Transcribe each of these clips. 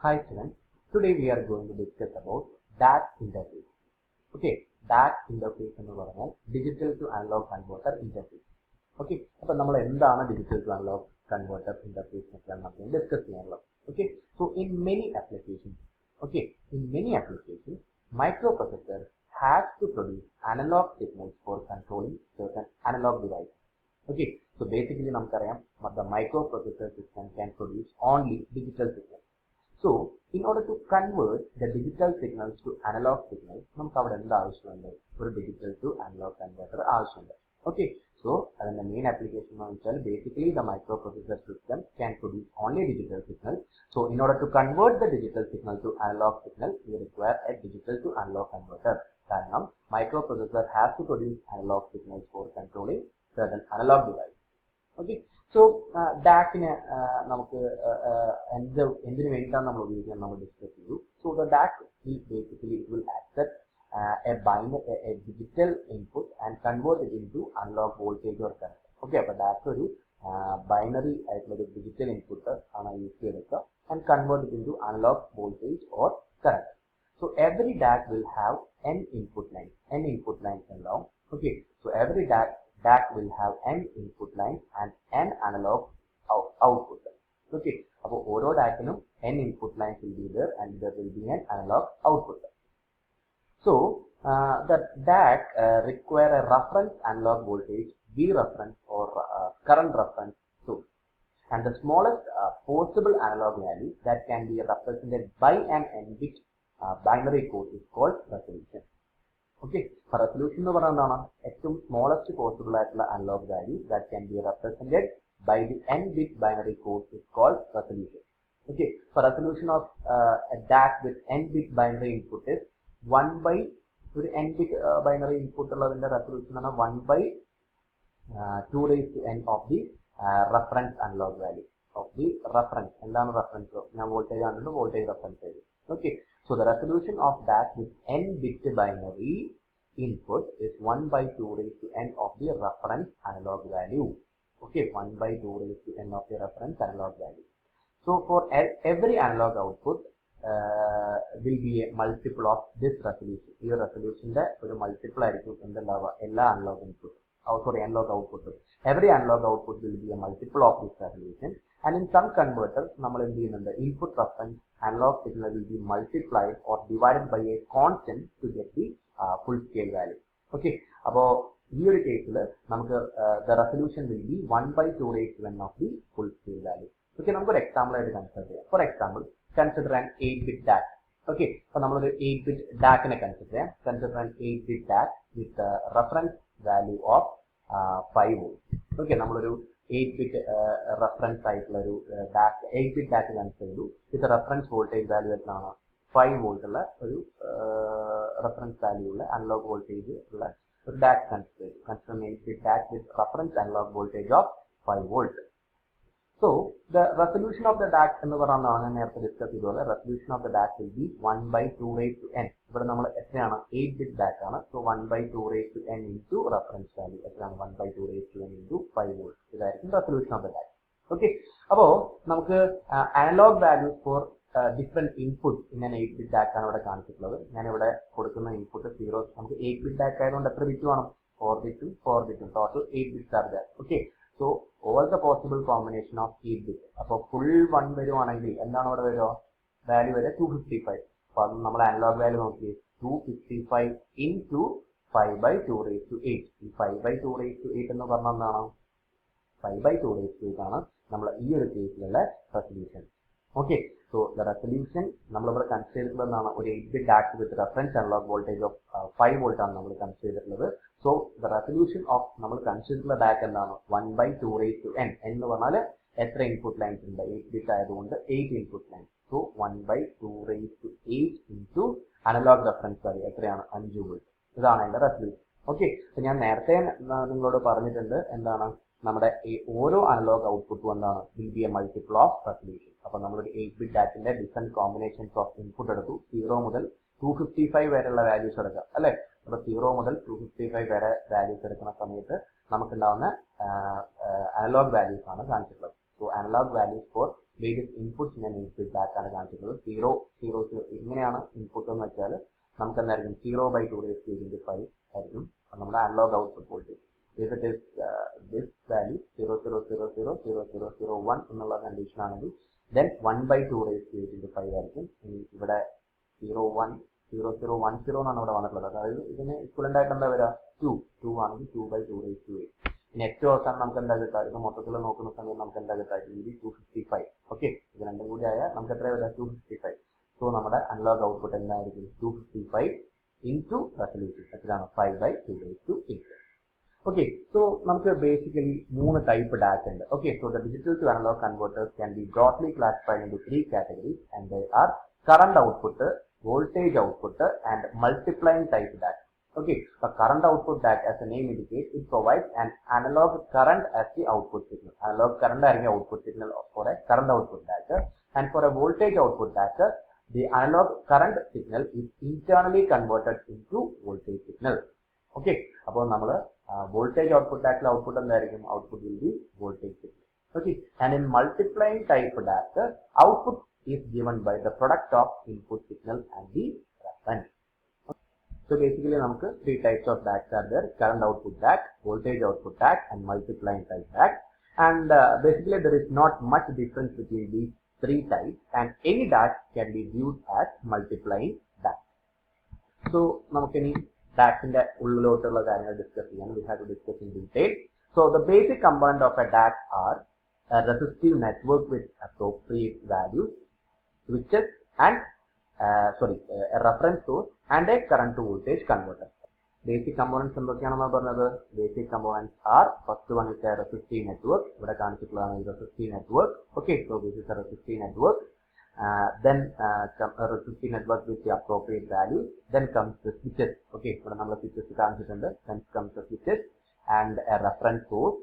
Hi students, today we are going to discuss about DAC interface. Okay, DAC interface എന്ന് പറഞ്ഞാൽ digital to analog converter interface. Okay, അപ്പോൾ നമ്മൾ എന്താണ് digital to analog converter interface എന്നൊക്കെയാണ് നമ്മൾ discuss ചെയ്യാനുള്ളത്. Okay, so in many applications, microprocessor has to produce analog signals for controlling certain analog devices. Okay, so basically നമുക്കറിയാം the microprocessor system can produce only digital signals. So, in order to convert the digital signals to analog signals, നമുക്ക് അവിടെ എന്ത് ആവശ്യമുണ്ട്? ഒരു digital to analog converter ആവശ്യമുണ്ട്. Okay, so അതിന്റെ main application എന്ന് വെച്ചാൽ basically the microprocessor system can produce only digital signals. So, in order to convert the digital signal to analog signal, we require a digital to analog converter. കാരണം microprocessor has to produce analog signals for controlling certain analog devices. Okay, so DAC-നെ നമുക്ക് എന്തിനു വേണ്ടിയിട്ടാണ് നമ്മൾ ഉപയോഗിക്കാൻ നമ്മൾ discuss ചെയ്തു. So the DAC is basically it will accept a digital input and convert it into analog voltage or current. Okay, അപ്പോൾ DAC ഒരു binary ആയിട്ടുള്ള ഒരു ഡിജിറ്റൽ ഇൻപുട്ട് ആണ് യൂസ് ചെയ്തെടുക്കുക and convert it into analog voltage or current. So every DAC will have n input lines ഉണ്ടാവും. Okay, so every DAC will have n input lines and n analog output. Okay, അപ്പോൾ ഓരോ DAC-നും n input lines will be there and there will be an analog output. So the DAC require a reference analog voltage, V reference or current reference source, and the smallest possible analog value that can be represented by an n-bit binary code is called resolution. Okay, for resolution എന്ന് പറയുന്നത് എന്താണ്? ഏറ്റവും smallest possible ആയിട്ടുള്ള analog value that can be represented by the n-bit binary code is called resolution. Okay, for resolution of a DAC with n-bit binary input is 1 by ഒരു n-bit binary input ഉള്ളതിന്റെ resolution ആണ് 1 by 2 raised to n of the reference analog value of the reference. എന്താണ് reference? ഞാൻ voltage കണ്ടിട്ട് voltage reference ചെയ്തു. Okay, so the resolution of DAC with n-bit binary input is 1 by 2 raised to n of the reference analog value. Okay, 1 by 2 raised to n of the reference analog value. So for every analog output will be a multiple of this resolution. ഈ resolutionന്റെ ഒരു multiple ആയിരിക്കും എന്തുണ്ടാവുക എല്ലാ analog input. Analog output. Every analog output will be a multiple of this resolution. And in some converters, നമ്മൾ എന്ത് ചെയ്യുന്നുണ്ട്? Input reference analog signal will be multiplied or divided by a constant to get the full scale value. Okay, അപ്പോൾ ഈ ഒരു കേസിൽ നമുക്ക് the resolution will be 1 by 2 raised to n of the full scale value. Okay, നമുക്കൊരു example ആയിട്ട് consider ചെയ്യാം. For example, consider an 8-bit DAC. Okay, അപ്പോൾ നമ്മളൊരു 8-bit DAC-നെ കൺസിഡർ ചെയ്യാം. Consider an 8-bit DAC with reference value of 5 volts. Okay, നമ്മളൊരു 8-bit reference ആയിട്ടുള്ള ഒരു 8-bit DAC consider ചെയ്തു വിത്ത് റെഫറൻസ് വോൾട്ടേജ് വാല്യൂ എത്രയാണ്? 5 വോൾട്ട് ഉള്ള ഒരു റെഫറൻസ് വാല്യൂ ഉള്ള അനലോഗ് വോൾട്ടേജ് ഉള്ള ഒരു DAC കൺസിഡർ ചെയ്തു. Consider 8-bit DAC with reference analog voltage of 5 volt. So the resolution of the DAC എന്ന് പറയുന്നതാണ് ഞാൻ നേരത്തെ ഡിസ്കസ് ചെയ്തതുപോലെ resolution of the DAC will be 1 by 2 raised to n. ഇവിടെ നമ്മൾ എത്രയാണ്? 8-bit DAC ആണ്. So 1 by 2 raised to n into reference value എത്രയാണ്? 1 by 2 raised to n into 5 volt. ഇതായിരിക്കും resolution of the DAC. Okay, അപ്പോൾ നമുക്ക് analog values for different inputs in an 8-bit DAC ആണ് ഇവിടെ കാണിച്ചിട്ടുള്ളത്. ഞാനിവിടെ കൊടുക്കുന്ന ഇൻപുട്ട് 0. നമുക്ക് 8-bit DAC ആയതുകൊണ്ട് എത്ര ബിറ്റ് വേണം? 4 ബിറ്റും 4 ബിറ്റും total 8 bits are there. Okay, so all the possible combination of 8 bits. അപ്പോൾ ഫുൾ 1 വരുവാണെങ്കിൽ എന്താണ് അവിടെ വരിക? വാല്യൂ വരെ 255. അപ്പോൾ അത് നമ്മൾ അനലോഗ് വാല്യൂ നോക്കി 255 into 5 by 2 raised to 8. ഈ 5 by 2 raised to 8 എന്ന് പറഞ്ഞാൽ എന്താണ്? 5 by 2 raised to 8 ആണ് നമ്മൾ ഈ ഒരു കേസിലുള്ള resolution. Okay, so the resolution നമ്മളിവിടെ കൺസിഡർ ചെയ്തിട്ടുള്ളത് എന്താണ്? ഒരു 8-bit DAC with reference analogue voltage of 5 volt ആണ് നമ്മൾ കൺസിഡർ ചെയ്തിട്ടുള്ളത്. സോ ദ റെസല്യൂഷൻ ഓഫ് നമ്മൾ കൺസിഡർ ചെയ്തിട്ടുള്ള DAC എന്താണ്? 1 by 2 raised to n എന്ന് പറഞ്ഞാൽ എത്ര ഇൻപുട്ട് ലൈൻസ് ഉണ്ട്? 8-bit ആയതുകൊണ്ട് 8 input lines. So 1 by 2 raised to 8 into analog reference value എത്രയാണ്? 5 വോൾട്ട്. ഇതാണ് അതിന്റെ റെസല്യൂഷൻ. ഓക്കെ, അപ്പൊ ഞാൻ നേരത്തെ നിങ്ങളോട് പറഞ്ഞിട്ടുണ്ട് എന്താണ്? നമ്മുടെ ഓരോ അനലോഗ് ഔട്ട്പുട്ടും എന്താണ്? Will be a multiple of resolution. അപ്പോൾ നമ്മളൊരു 8-bit DAC-ന്റെ ഡിഫറെന്റ് കോമ്പിനേഷൻസ് ഓഫ് ഇൻപുട്ട് എടുത്തു. 0 മുതൽ 255 വരെയുള്ള വാല്യൂസ് എടുക്കാം അല്ലെ? അപ്പോൾ 0 മുതൽ 255 വരെ വാല്യൂസ് എടുക്കുന്ന സമയത്ത് നമുക്കുണ്ടാവുന്ന അനലോഗ് വാല്യൂസ് ആണ് കാണിച്ചിട്ടുള്ളത്. So analogue values for various inputs ഞാൻ ഫീഡ്ബാക്ക് ആണ് കാണിച്ചിട്ടുള്ളത്. 0 0 0 ഇങ്ങനെയാണ് ഇൻപുട്ട് എന്ന് വെച്ചാൽ നമുക്ക് എന്തായിരിക്കും 0/2 ആയിരിക്കും നമ്മുടെ analog output voltage. If it is this value 0.000000001 എന്നുള്ള കണ്ടീഷൻ ആണെങ്കിൽ then 1/2 ആയിരിക്കും. ഇവിടെ 0.1010 എന്നാണ് ഇവിടെ വന്നിട്ടുള്ളത്. അതായത് ഇതിന് ഇക്വലന്റ് ആയിട്ട് എന്താ വരിക 2 ആണെങ്കിൽ 2/2. ഇനി ഏറ്റവും അവസാനം നമുക്ക് എന്താ കിട്ടുക, ഇത് മൊത്തത്തിൽ നോക്കുന്ന സമയത്ത് നമുക്ക് എന്താ കിട്ടുക 255. ഓക്കെ, ഇത് രണ്ടും കൂടി ആയാൽ നമുക്ക് എത്ര വരിക 255. സോ നമ്മുടെ അനലോഗ് ഔട്ട്പുട്ട് എന്തായിരിക്കും 255 into റെസല്യൂഷൻ എത്രയാണ് 5/2. Okay, so നമുക്ക് basically മൂന്ന് ടൈപ്പ് ഡാറ്റ ഉണ്ട്. Okay, so the digital to analog converters can be broadly classified into 3 categories, and they are current output, voltage output, and multiplying type data. Okay, the current output data, as the name indicates, it provides an analog current as the output signal. Analog current is the output signal for a current output data, and for a voltage output data, the analog current signal is internally converted into voltage signal. Okay, അപ്പോൾ നമ്മൾ voltage output data output എന്തായിരിക്കും, output will be voltage signal. Okay, and in multiplying type data, output is given by the product of input signal and the reference. So basically നമുക്ക് 3 types of DACs are there: current output DAC, voltage output DAC, and multiplying type DAC. And basically there is not much difference between these 3 types, and any DAC can be viewed as multiplying DAC. So നമുക്കിനി DACന്റെ ഉള്ളിലോട്ടുള്ള കാര്യങ്ങൾ discuss ചെയ്യാൻ we have to discuss in detail. So the basic component of a DAC are a resistive network with appropriate values, switches, and a reference source and a current to voltage converter. Basic components എന്തൊക്കെയാണെന്ന് പറഞ്ഞത്, basic components are, first one is a resistive network. ഇവിടെ കാണിച്ചിട്ടുള്ളതാണ് ഈ resistive network. Okay, so this is a resistive network. Then a resistive network with the appropriate values. Then comes the switches. Okay, ഇവിടെ നമ്മൾ switches കാണിച്ചിട്ടുണ്ട്. Then comes the switches and a reference source.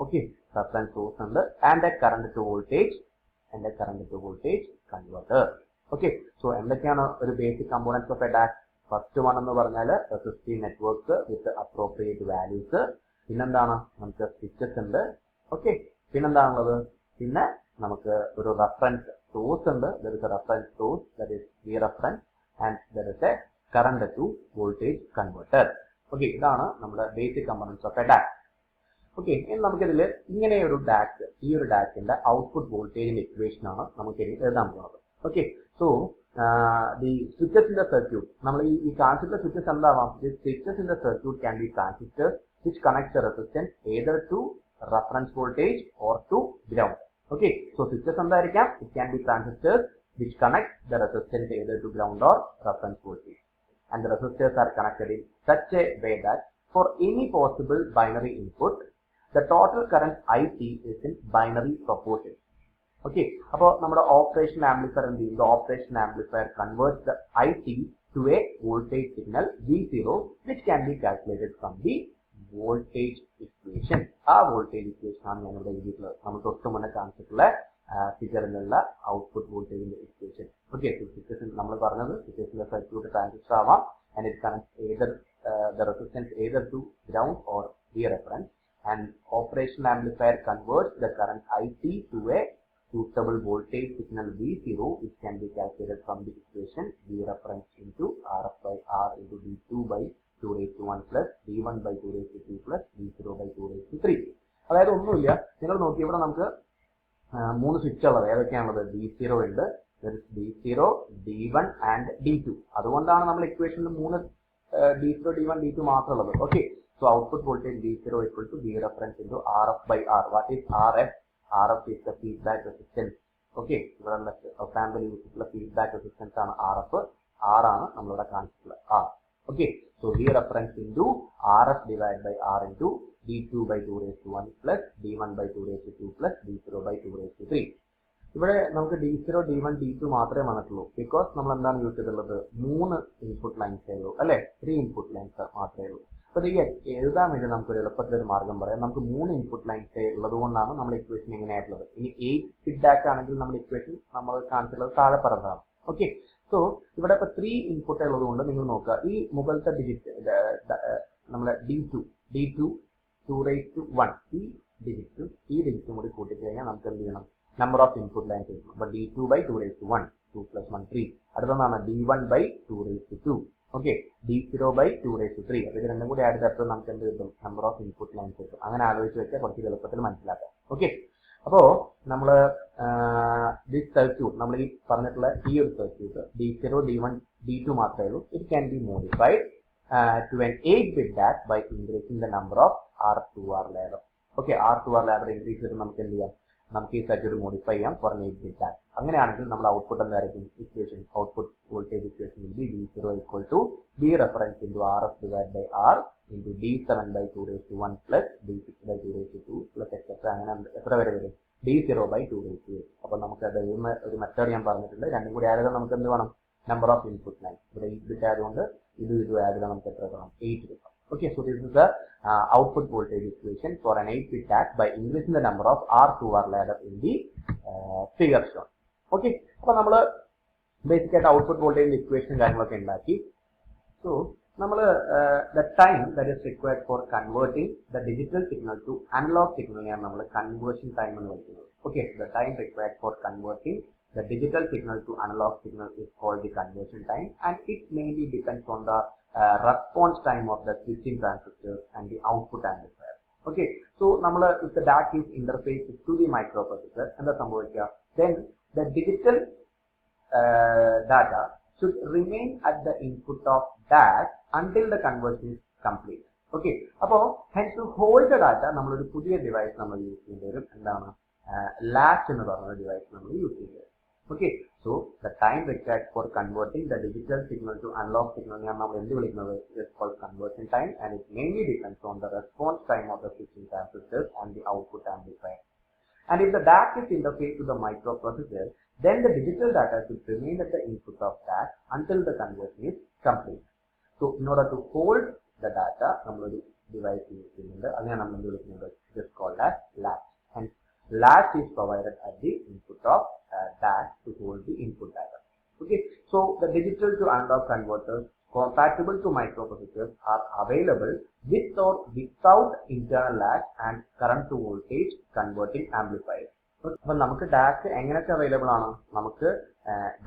Okay, reference source ഉണ്ട്, and a current to voltage converter. Okay, so എന്തൊക്കെയാണ് ഒരു basic components of a DAC? First one എന്ന് പറഞ്ഞാൽ resistive network with appropriate values. പിന്നെന്താണ്, നമുക്ക് switches ഉണ്ട്. Okay, പിന്നെന്താണുള്ളത്, പിന്നെ നമുക്ക് ഒരു reference source ഉണ്ട്. There is a reference source, that is V reference, and there is a current to voltage converter. Okay, ഇതാണ് നമ്മുടെ basic components of a DAC. Okay, ഇനി നമുക്കിതിൽ ഇങ്ങനെ ഒരു DAC, ഈ ഒരു DACന്റെ ഔട്ട്പുട്ട് വോൾട്ടേജിന്റെ ഇക്വേഷൻ ആണ് നമുക്ക് എഴുതാൻ പോകുന്നത്. Okay, so the switches in the circuit, നമ്മൾ ഈ കാണിച്ചിട്ടുള്ള switches എന്താവാം, the switches in the circuit can be transistors which connect the resistance either to reference voltage or to ground. Okay, so switches എന്തായിരിക്കാം, it can be transistors which connect the resistance either to ground or reference voltage, and the resistors are connected in such a way that for any possible binary input, the total current IT is in binary proportion. Okay, അപ്പോൾ നമ്മുടെ operation amplifier എന്ത് ചെയ്യും, operation amplifier converts the IT to a voltage signal V0, which can be calculated from the voltage equation. ആ voltage equation ആണ് ഞാൻ ഇവിടെ എഴുതിയിട്ടുള്ളത്. നമ്മൾ തൊട്ട് മുന്നേ കാണിച്ചിട്ടുള്ള ഫിഗറിലുള്ള ഔട്ട്പുട്ട് വോൾട്ടേജിന്റെ ഇക്വേഷൻ. ഓക്കെ, നമ്മൾ പറഞ്ഞത് സിറ്റുവേഷനിലെ സർക്യൂട്ട് ട്രാൻസിസ്റ്റർ ആവാം, and it connects either the resistance either to ground or V reference, and operation amplifier converts the current IT to a suitable voltage signal V0, which can be calculated from the equation V reference into RF by R into D2/2⁴ plus D1/2⁴ plus D0/2⁴. അതായത് ഒന്നുമില്ല, നിങ്ങൾ നോക്കി ഇവിടെ നമുക്ക് 3 switch ഉള്ളത് ഏതൊക്കെയാണുള്ളത്, D0 ഉണ്ട്, D0, D1 and D2. അതുകൊണ്ടാണ് നമ്മൾ ഇക്വേഷനിൽ 3 D0, D1, D2 മാത്രം ഉള്ളത്. Okay, so output voltage V0 equal to V reference into RF by R. What is RF? RF is the feedback resistance. Okay, ഇവിടെ sample യൂസിട്ടുള്ള feedback resistance ആണ് RF. R ആണ് നമ്മളിവിടെ കാണിച്ചിട്ടുള്ളത് R. Okay, so V reference into RF divided by R into D2/2⁴ plus D1/2⁴ plus D0/2⁴. ഇവിടെ നമുക്ക് D0, D1, D2 മാത്രമേ വന്നിട്ടുള്ളൂ. Because നമ്മൾ എന്താണ് യൂസ് ചെയ്തിട്ടുള്ളത്, 3 ഇൻപുട്ട് ലൈൻസേ ഉള്ളൂ അല്ലെ, 3 ഇൻപുട്ട് ലൈൻസ് മാത്രമേ ഉള്ളൂ. അപ്പൊ ഇത് എഴുതാൻ വേണ്ടി നമുക്കൊരു എളുപ്പത്തിലൊരു മാർഗം പറയാം. നമുക്ക് 3 ഇൻപുട്ട് ലൈൻസേ ഉള്ളത് കൊണ്ടാണ് നമ്മൾ ഇക്വേഷൻ എങ്ങനെയായിട്ടുള്ളത്. ഇനി 8 ഫീഡ്ബാക്ക് ആണെങ്കിൽ നമ്മൾ ഇക്വേഷൻ നമ്മൾ കാണിച്ചിട്ടുള്ളത് താഴെ പറഞ്ഞതാണ്. ഓക്കെ, സോ ഇവിടെ ഇപ്പൊ 3 ഇൻപുട്ട് ഉള്ളത് കൊണ്ട് നിങ്ങൾ നോക്കുക, ഈ മുകളിലത്തെ ഡിജിറ്റ് നമ്മളെ D2 2/1 ഈ ഡിജിറ്റും കൂടി കൂട്ടിക്കഴിഞ്ഞാൽ നമുക്ക് എന്ത് ചെയ്യണം, number of input lines എടുക്കും. അപ്പോൾ d2 by 2 raised to 1, 2 plus 1 3. അടുത്തൊന്നാണ് d1 by 2 raised to 2. Okay, d0 by 2 raised to 3. അപ്പോൾ ഇത് രണ്ടും കൂടി ആഡ് ചെയ്തപ്പോൾ നമുക്ക് എന്ത് കിട്ടും? നമ്പർ ഓഫ് ഇൻപുട്ട് ലൈൻസ് കിട്ടും. അങ്ങനെ ആലോചിച്ച് വെച്ചാൽ കുറച്ച് എളുപ്പത്തിൽ മനസ്സിലാക്കാം. ഓക്കെ, അപ്പോൾ നമ്മൾ ദിസ് സർക്യൂട്ട്, നമ്മൾ ഈ പറഞ്ഞിട്ടുള്ള ഈ ഒരു സർക്യൂട്ട് d0, d1, d2 മാത്രമേ ഉള്ളൂ. It can be modified to an 8-bit DAC by increasing the number of R2R ladder. Okay, R2R ladder increase ചെയ്ത് നമുക്ക് എന്ത് ചെയ്യാം? നമുക്ക് ഈ സർക്യൂട്ട് മോഡിഫൈ ചെയ്യാം ഫോർ an 8-bit DAC. അങ്ങനെയാണെങ്കിൽ നമ്മൾ ഔട്ട്പുട്ട് എന്തായിരിക്കും? Equation, output voltage equation will be D0 equal to B reference into RF divided by R into D7 by 2 raised to 1 plus D6 by 2 raised to 2 plus etc. അങ്ങനെ എത്ര വരെ വരും? D0 by 2 raised to 8. അപ്പോൾ നമുക്ക് അത് ഒരു method ഞാൻ പറഞ്ഞിട്ടുണ്ട്. രണ്ടും കൂടി ആയത് നമുക്ക് എന്ത് വേണം? Number of input line. ഇവിടെ 8-bit ആയതുകൊണ്ട് ഇത് ആഡ് ചെയ്താൽ നമുക്ക് എത്ര കിട്ടണം? 8 കിട്ടും. Okay, so this is the output voltage equation for an 8-bit DAC by increasing the number of R2R ladder in the figure shown. Okay, അപ്പോൾ നമ്മൾ ബേസിക് ആയിട്ട് ഔട്ട്പുട്ട് വോൾട്ടേജ് ഇക്വേഷൻ കാര്യങ്ങളൊക്കെ ഉണ്ടാക്കി. സോ നമ്മൾ the time that is required for converting the digital signal to analog signal-നെയാണ് നമ്മൾ conversion time എന്ന് വിളിക്കുന്നത്. Okay, the time required for converting the digital signal to analog signal is called the conversion time, and it mainly depends on the response time of the switching transistors and the output amplifier. Okay, so if the DAC is interfaced to the microprocessor and the സംഭവിക്കുക, then the digital data should remain at the input of DAC until the conversion is complete. Okay, അപ്പോൾ hence to hold the data നമ്മളൊരു പുതിയ device നമ്മൾ use ചെയ്യേണ്ടി വരും. എന്താണ്? Latch എന്ന് പറഞ്ഞ ഡിവൈസ് നമ്മൾ യൂസ് ചെയ്യേണ്ടി വരും. Okay, so the time required for converting the digital signal to analog signal is called conversion time, and it mainly depends on the response time of the switching transistors and the output amplifier. And if the DAC is interfaced to the microprocessor, then the digital data should remain at the input of DAC until the conversion is complete. So in order to hold the data, device is called as latch. And latch is provided at the input of DAC to hold the input data. Okay, so the digital to analog converters compatible to microprocessors are available with or without internal latch and current to voltage converting amplifiers. അപ്പോൾ നമുക്ക് DAC എങ്ങനെയൊക്കെ available ആണ്? നമുക്ക്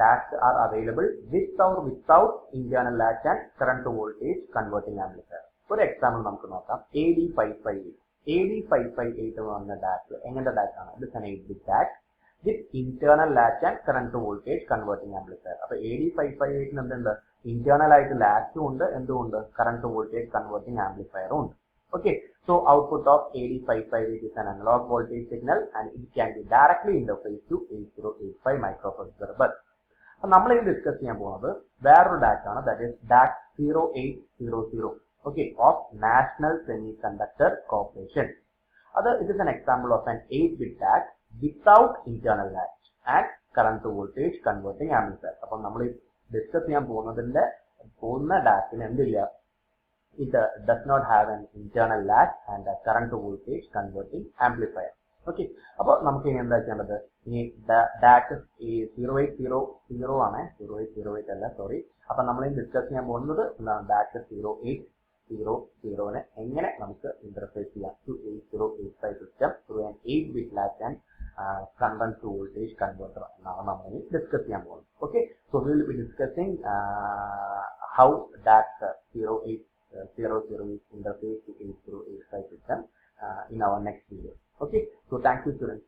DAC are available with or without internal latch and current to voltage converting amplifier. ഒരു example നമുക്ക് നോക്കാം. AD558. AD558 എന്ന് പറഞ്ഞ DAC എങ്ങനത്തെ DAC ആണ്? ഇത് 8-bit DAC with internal latch and current to voltage converting amplifier. അപ്പോൾ AD558 എന്തുണ്ട്? ഇന്റേണൽ ആയിട്ട് ലാച്ചും ഉണ്ട്, എന്തുകൊണ്ട്? കറന്റ് ടു വോൾട്ടേജ് കൺവേർട്ടിംഗ് ആംപ്ലിഫയറും ഉണ്ട്. Okay, so output of AD558 is an analog voltage signal and it can be directly interfaced to 8085 microprocessor bus. അപ്പോൾ നമ്മൾ ഇത് discuss ചെയ്യാൻ പോകുന്നത് വേറൊരു DAC ആണ്, that is DAC 0800. Okay, of National Semiconductor Corporation. It is an example of an 8-bit DAC without internal latch and current to voltage converting amplifier. അപ്പോൾ നമ്മൾ discuss ചെയ്യാൻ പോകുന്ന DACന് എന്തില്ല? It does not have an internal latch and a current to voltage converting amplifier. Okay, അപ്പോൾ നമുക്ക് ഇനി എന്താ ചെയ്യേണ്ടത്? ഇനി DAC 0800 ആണ്, 0808 അല്ല, സോറി. അപ്പോൾ നമ്മൾ ഡിസ്കസ് ചെയ്യാൻ പോകുന്നത് എന്താണ്? DAC 0800നെ എങ്ങനെ നമുക്ക് ഇന്റർഫേസ് ചെയ്യാം to 8085 system through an 8-bit latch and current to voltage converter എന്നാണ് നമ്മൾ ഇനി ഡിസ്കസ് ചെയ്യാൻ പോകുന്നത്. Okay, so we will be discussing how DAC 0800 is interfaced to 8085 system in our next video. Okay, so thank you students.